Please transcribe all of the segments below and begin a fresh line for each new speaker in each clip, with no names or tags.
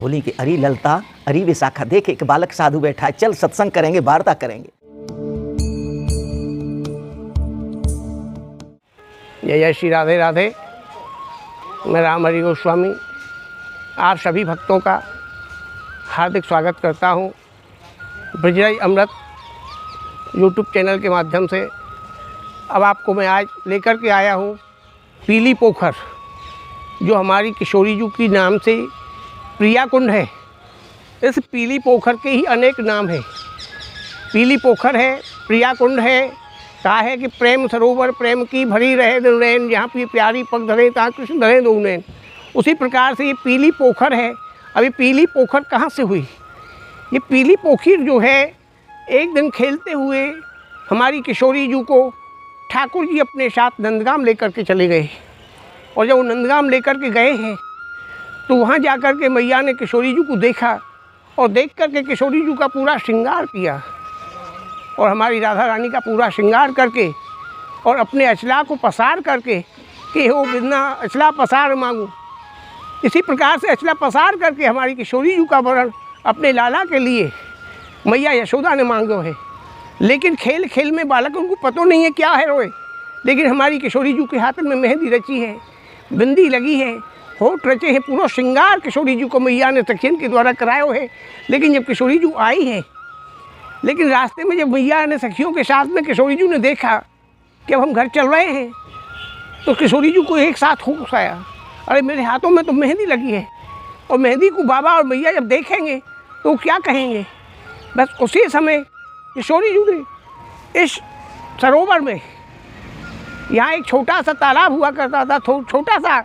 बोली कि अरे ललता, अरे विशाखा, देख एक बालक साधु बैठा है, चल सत्संग करेंगे, वार्ता करेंगे।
जय जय श्री राधे राधे। मैं राम हरि गोस्वामी आप सभी भक्तों का हार्दिक स्वागत करता हूँ ब्रजराज अमृत यूट्यूब चैनल के माध्यम से। अब आपको मैं आज लेकर के आया हूँ पीली पोखर, जो हमारी किशोरी जी की नाम से प्रिया कुंड है। इस पीली पोखर के ही अनेक नाम हैं। पीली पोखर है, प्रिया कुंड है, कहा है कि प्रेम सरोवर प्रेम की भरी रहे नैन, जहाँ पे प्यारी पग धरे तहाँ कृष्ण धरे दो नैन। उसी प्रकार से ये पीली पोखर है। अभी पीली पोखर कहाँ से हुई? ये पीली पोखर जो है, एक दिन खेलते हुए हमारी किशोरी जी को ठाकुर जी अपने साथ नंदगाम लेकर के चले गए। और जब वो नंदगाम लेकर के गए हैं तो वहाँ जाकर के मैया ने किशोरी जी को देखा और देख कर के किशोरी जी का पूरा श्रृंगार किया और हमारी राधा रानी का पूरा श्रृंगार करके और अपने अचला को पसार करके कि हो बिना अचला पसार मांगू, इसी प्रकार से अचला पसार करके हमारी किशोरी जी का वरण अपने लाला के लिए मैया यशोदा ने मांगो है। लेकिन खेल खेल में बालकों को पता नहीं है क्या है रोए, लेकिन हमारी किशोरी जी के हाथ में मेहंदी रची है, बिंदी लगी है, होठ रचे हैं, पूरा श्रृंगार किशोरी जी को मैया ने सखियन के द्वारा करायो है। लेकिन जब किशोरी जी आई है, लेकिन रास्ते में जब मैया ने सखियों के साथ में किशोरी जी ने देखा कि अब हम घर चल रहे हैं, तो किशोरी जी को एक साथ होश आया, अरे मेरे हाथों में तो मेहंदी लगी है। और मेहंदी को बाबा और मैया जब देखेंगे तो वो क्या कहेंगे? बस उसी समय किशोरी जी ने इस सरोवर में, यहाँ एक छोटा सा तालाब हुआ करता था, छोटा सा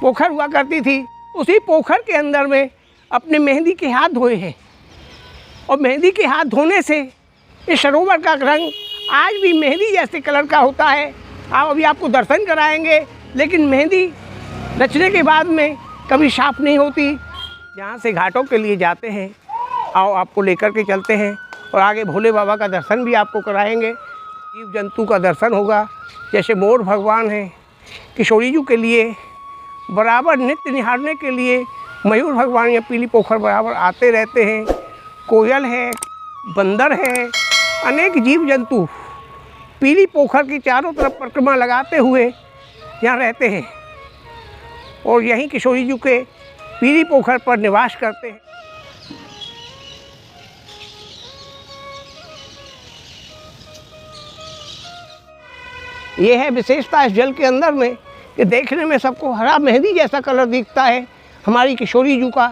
पोखर हुआ करती थी, उसी पोखर के अंदर में अपने मेहंदी के हाथ धोए हैं। और मेहंदी के हाथ धोने से इस सरोवर का रंग आज भी मेहंदी जैसे कलर का होता है। आप अभी आपको दर्शन कराएंगे, लेकिन मेहंदी रचने के बाद में कभी साफ नहीं होती। जहाँ से घाटों के लिए जाते हैं, आओ आपको लेकर के चलते हैं और आगे भोले बाबा का दर्शन भी आपको कराएंगे। जीव जंतु का दर्शन होगा, जैसे मोर भगवान हैं, किशोरी जी के लिए बराबर नित्य निहारने के लिए मयूर भगवान या पीली पोखर बराबर आते रहते हैं। कोयल है, बंदर है, अनेक जीव जंतु पीली पोखर की चारों तरफ परिक्रमा लगाते हुए यहाँ रहते हैं और यहीं किशोरी जी के पीली पोखर पर निवास करते हैं। ये है विशेषता इस जल के अंदर में कि देखने में सबको हरा मेहंदी जैसा कलर दिखता है हमारी किशोरी जी का।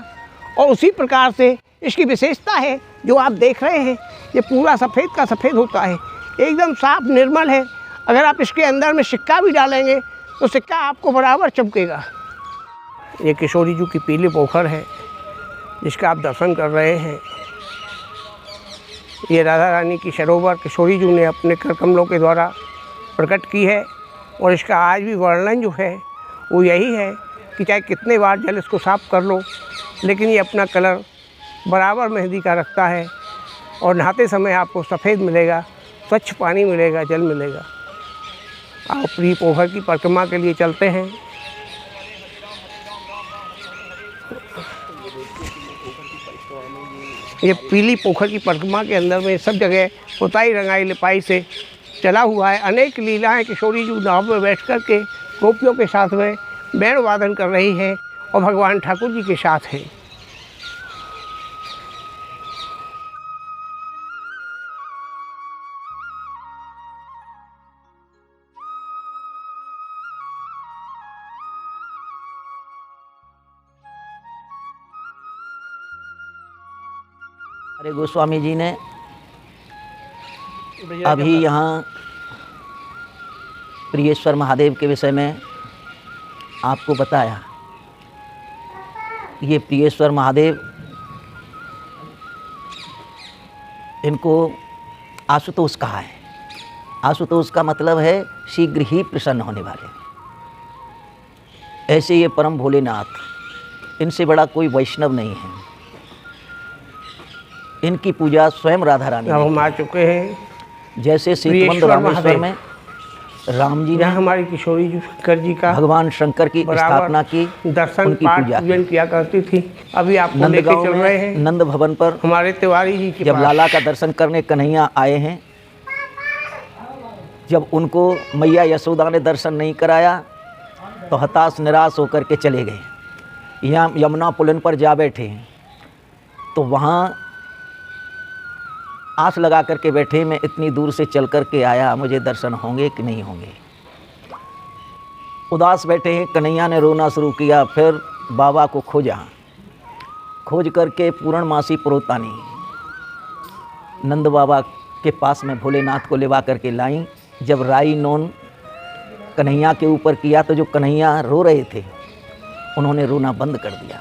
और उसी प्रकार से इसकी विशेषता है, जो आप देख रहे हैं ये पूरा सफ़ेद का सफ़ेद होता है, एकदम साफ निर्मल है। अगर आप इसके अंदर में सिक्का भी डालेंगे तो सिक्का आपको बराबर चमकेगा। ये किशोरी जी की पीली पोखर है जिसका आप दर्शन कर रहे हैं। ये राधा रानी की सरोवर किशोरी जी ने अपने कर कमलों के द्वारा प्रकट की है। और इसका आज भी वर्णन जो है वो यही है कि चाहे कितने बार जल इसको साफ़ कर लो, लेकिन ये अपना कलर बराबर मेहंदी का रखता है। और नहाते समय आपको सफ़ेद मिलेगा, स्वच्छ पानी मिलेगा, जल मिलेगा। आप पीली पोखर की परिक्रमा के लिए चलते हैं। ये पीली पोखर की परिक्रमा के अंदर में सब जगह पुताई रंगाई लिपाई से चला हुआ है। अनेक लीलाएं किशोरी जी नाव में बैठ कर के गोपियों के साथ में बैण वादन कर रही हैं और भगवान ठाकुर जी के साथ हैं।
अरे गोस्वामी जी ने अभी यहाँ प्रियेश्वर महादेव के विषय में आपको बताया। ये प्रियेश्वर महादेव, इनको आशुतोष कहा है। आशुतोष का मतलब है शीघ्र ही प्रसन्न होने वाले। ऐसे ये परम भोलेनाथ, इनसे बड़ा कोई वैष्णव नहीं है। इनकी पूजा स्वयं राधा रानी
हम आ चुके हैं
जैसे सीतमंद रामेश्वर में राम जी ने
जहाँ हमारी किशोरी जी शंकर जी का
भगवान शंकर की स्थापना की,
दर्शन
उनकी
पाठ
पूजा की।
पूजन किया करती थी। अभी आपको लेके
नंदगांव
चल रहे
में
हैं
नंद भवन पर
हमारे तिवारी जी के
जब
पास।
लाला का दर्शन करने कन्हैया आए हैं, जब उनको मैया यशोदा ने दर्शन नहीं कराया तो हताश निराश होकर के चले गए। यहाँ यमुना पुलिन पर जा बैठे हैं तो वहाँ आस लगा करके बैठे, मैं इतनी दूर से चल कर के आया, मुझे दर्शन होंगे कि नहीं होंगे। उदास बैठे हैं, कन्हैया ने रोना शुरू किया। फिर बाबा को खोज करके पूर्णमासी पुरोतानी नंद बाबा के पास में भोलेनाथ को लेवा करके लाई। जब राई नोन कन्हैया के ऊपर किया तो जो कन्हैया रो रहे थे उन्होंने रोना बंद कर दिया।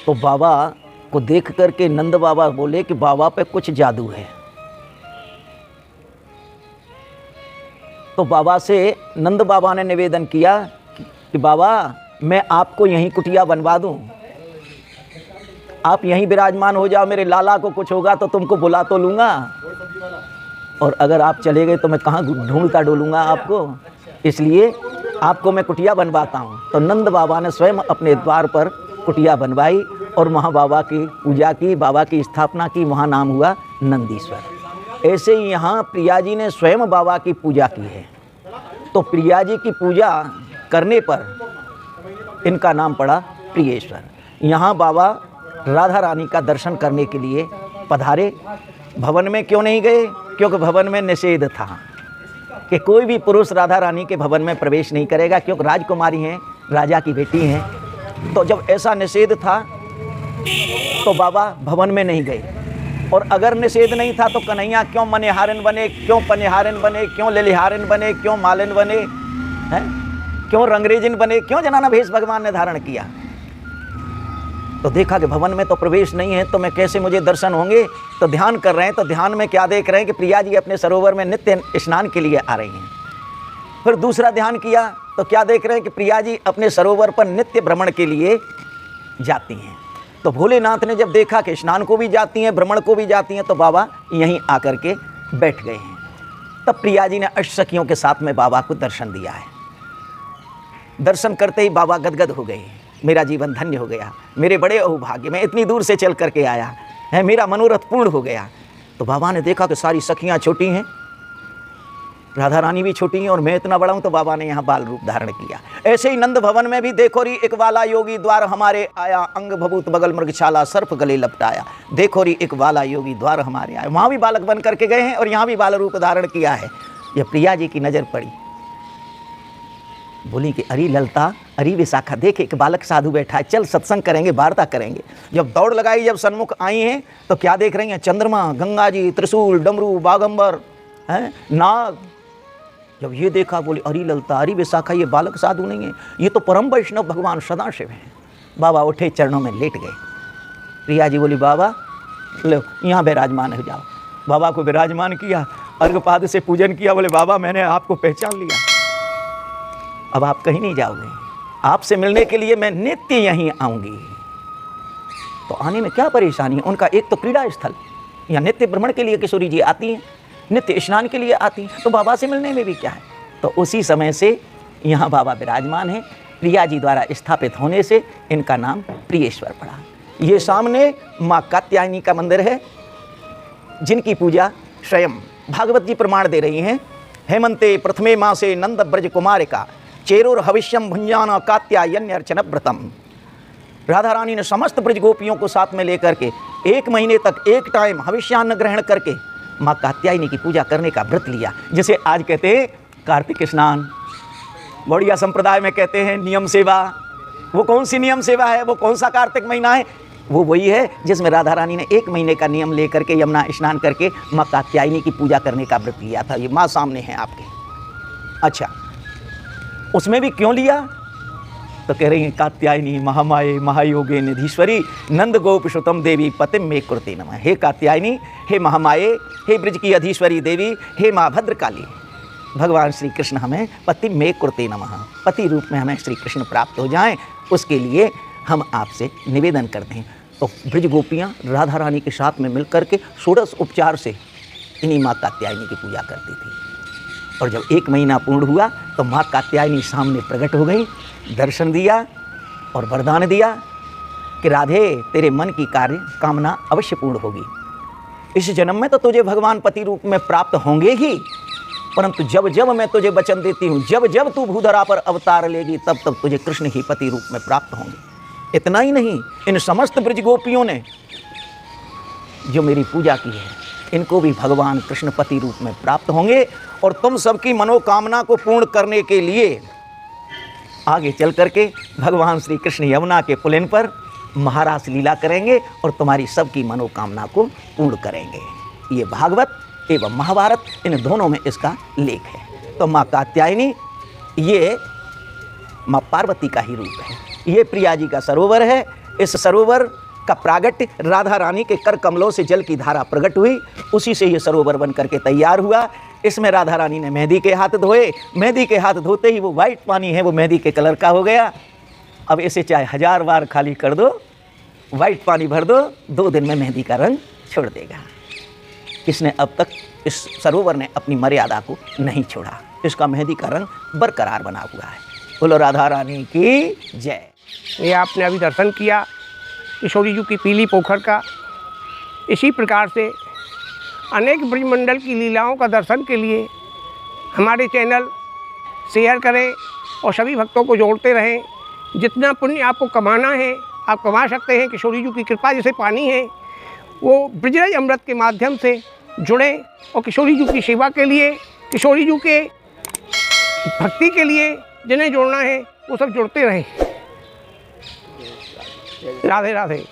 तो बाबा को देख करके नंद बाबा बोले कि बाबा पे कुछ जादू है। तो बाबा से नंद बाबा ने निवेदन किया कि बाबा मैं आपको यहीं कुटिया बनवा दूं, आप यहीं विराजमान हो जाओ, मेरे लाला को कुछ होगा तो तुमको बुला तो लूँगा, और अगर आप चले गए तो मैं कहाँ ढूंढता डोलूँगा आपको, इसलिए आपको मैं कुटिया बनवाता हूँ। तो नंद बाबा ने स्वयं अपने द्वार पर कुटिया बनवाई और वहाँ बाबा की पूजा की, बाबा की स्थापना की। वहाँ नाम हुआ नंदीश्वर। ऐसे ही यहाँ प्रिया जी ने स्वयं बाबा की पूजा की है। तो प्रिया जी की पूजा करने पर इनका नाम पड़ा प्रियेश्वर। यहाँ बाबा राधा रानी का दर्शन करने के लिए पधारे। भवन में क्यों नहीं गए? क्योंकि भवन में निषेध था कि कोई भी पुरुष राधा रानी के भवन में प्रवेश नहीं करेगा, क्योंकि राजकुमारी हैं, राजा की बेटी हैं। तो जब ऐसा निषेध था तो बाबा भवन में नहीं गए। और अगर निषेध नहीं था तो कन्हैया क्यों मनिहारिन बने, क्यों पनिहारिन बने, क्यों ललिहारिन बने, क्यों मालिन बने हैं, क्यों रंगरेजिन बने, क्यों जनाना भेष भगवान ने धारण किया? तो देखा कि भवन में तो प्रवेश नहीं है तो मैं कैसे मुझे दर्शन होंगे। तो ध्यान कर रहे हैं, तो ध्यान में क्या देख रहे हैं कि प्रिया जी अपने सरोवर में नित्य स्नान के लिए आ रही हैं। फिर दूसरा ध्यान किया तो क्या देख रहे हैं कि प्रिया जी अपने सरोवर पर नित्य भ्रमण के लिए जाती हैं। तो भोलेनाथ ने जब देखा कि स्नान को भी जाती हैं, भ्रमण को भी जाती हैं, तो बाबा यहीं आकर के बैठ गए हैं। तब प्रिया जी ने अष्टसखियों के साथ में बाबा को दर्शन दिया है। दर्शन करते ही बाबा गदगद हो गए, मेरा जीवन धन्य हो गया, मेरे बड़े अहोभाग्य, मैं इतनी दूर से चल करके आया है, मेरा मनोरथ पूर्ण हो गया। तो बाबा ने देखा कि सारी सखियाँ छोटी हैं, राधा रानी भी छोटी हैं और मैं इतना बड़ा हूँ, तो बाबा ने यहाँ बाल रूप धारण किया। ऐसे ही नंद भवन में भी देखो री एक वाला योगी द्वार हमारे आया, अंग भभूत बगल मृगशाला सर्प गले लपटाया। देखो री एक वाला योगी द्वार हमारे आया, वहाँ भी बालक बन करके गए हैं और यहाँ भी बाल रूप धारण किया है। यह प्रिया जी की नज़र पड़ी, बोली कि अरे ललता, अरे विशाखा, देख एक बालक साधु बैठा है, चल सत्संग करेंगे, वार्ता करेंगे। जब दौड़ लगाई, जब सन्मुख आई हैं तो क्या देख रही हैं? चंद्रमा, गंगा जी, त्रिशूल, डमरू, बागंबर, हैं, नाग। जब ये देखा बोली अरे ललता, अरे विशाखा, ये बालक साधु नहीं है, ये तो परम वैष्णव भगवान सदाशिव हैं। बाबा उठे, चरणों में लेट गए। प्रिया जी बोली बाबा लो यहाँ विराजमान हो जाओ। बाबा को विराजमान किया, अर्घपाद से पूजन किया। बोले बाबा मैंने आपको पहचान लिया, अब आप कहीं नहीं जाओगे, आपसे मिलने के लिए मैं नित्य यहीं आऊँगी। तो आने में क्या परेशानी है? उनका एक तो क्रीड़ा स्थल, यहाँ नित्य भ्रमण के लिए किशोरी जी आती हैं, नित्य स्नान के लिए आती हैं, तो बाबा से मिलने में भी क्या है? तो उसी समय से यहाँ बाबा विराजमान हैं। प्रिया जी द्वारा स्थापित होने से इनका नाम प्रियेश्वर पड़ा। ये सामने माँ कात्यायनी का मंदिर है, जिनकी पूजा स्वयं भागवत जी प्रमाण दे रही हैं। हेमंते प्रथमे मासे नंद ब्रज कुमारिका चेरोर हविष्यम भुंजाना कात्यायन्य अर्चन व्रतम। राधा रानी ने समस्त ब्रज गोपियों को साथ में लेकर के 1 महीने तक एक टाइम हविष्यान्न ग्रहण करके माँ कात्यायनी की पूजा करने का व्रत लिया, जिसे आज कहते हैं कार्तिक स्नान। गौड़िया संप्रदाय में कहते हैं नियम सेवा। वो कौन सी नियम सेवा है? वो कौन सा कार्तिक महीना है? वो वही है जिसमें राधा रानी ने 1 महीने का नियम लेकर के यमुना स्नान करके माँ कात्यायनी की पूजा करने का व्रत लिया था। ये माँ सामने है आपके। अच्छा, उसमें भी क्यों लिया? तो कह रही हैं कात्यायनी महामाये महायोगे निधीश्वरी नंद गोप श्रुतम देवी पतिम मे कुरुते नमः। हे कात्यायनी, हे महामाये, हे ब्रज की अधीश्वरी देवी, हे माँ भद्रकाली, भगवान श्री कृष्ण हमें पति में कुरुते नमः, पति रूप में हमें श्री कृष्ण प्राप्त हो जाएं, उसके लिए हम आपसे निवेदन करते हैं। तो ब्रज गोपियाँ राधा रानी के साथ में मिल कर के षोडश उपचार से इन्हीं माँ कात्यायनी की पूजा करती थी। और जब 1 महीना पूर्ण हुआ तो माँ कात्यायनी सामने प्रकट हो गई, दर्शन दिया और वरदान दिया कि राधे तेरे मन की कार्य कामना अवश्य पूर्ण होगी। इस जन्म में तो तुझे भगवान पति रूप में प्राप्त होंगे ही, परंतु जब जब मैं तुझे वचन देती हूँ, जब जब तू भूधरा पर अवतार लेगी, तब तब तुझे कृष्ण ही पति रूप में प्राप्त होंगे। इतना ही नहीं, इन समस्त ब्रज गोपियों ने जो मेरी पूजा की है, इनको भी भगवान कृष्ण पति रूप में प्राप्त होंगे। और तुम सबकी मनोकामना को पूर्ण करने के लिए आगे चल करके भगवान श्री कृष्ण यमुना के पुलिन पर महारास लीला करेंगे और तुम्हारी सबकी मनोकामना को पूर्ण करेंगे। ये भागवत एवं महाभारत, इन दोनों में इसका लेख है। तो माँ कात्यायनी ये माँ पार्वती का ही रूप है। ये प्रिया जी का सरोवर है। इस सरोवर का प्रागट्य राधा रानी के कर कमलों से जल की धारा प्रकट हुई, उसी से ये सरोवर बन करके तैयार हुआ। इसमें राधा रानी ने मेहंदी के हाथ धोए, मेहंदी के हाथ धोते ही वो वाइट पानी है वो मेहंदी के कलर का हो गया। अब इसे चाहे 1000 बार खाली कर दो, वाइट पानी भर दो, 2 दिन में मेहंदी का रंग छोड़ देगा। इसने अब तक, इस सरोवर ने अपनी मर्यादा को नहीं छोड़ा, इसका मेहंदी का रंग बरकरार बना हुआ है। बोलो राधा रानी की जय।
ये आपने अभी दर्शन किया किशोरी जी की पीली पोखर का। इसी प्रकार से अनेक ब्रजमंडल की लीलाओं का दर्शन के लिए हमारे चैनल शेयर करें और सभी भक्तों को जोड़ते रहें। जितना पुण्य आपको कमाना है आप कमा सकते हैं। किशोरी जी की कृपा जैसे पानी है, वो ब्रजराज अमृत के माध्यम से जुड़ें और किशोरी जी की सेवा के लिए, किशोरी जी के भक्ति के लिए जिन्हें जोड़ना है वो सब जुड़ते रहें। राधे राधे।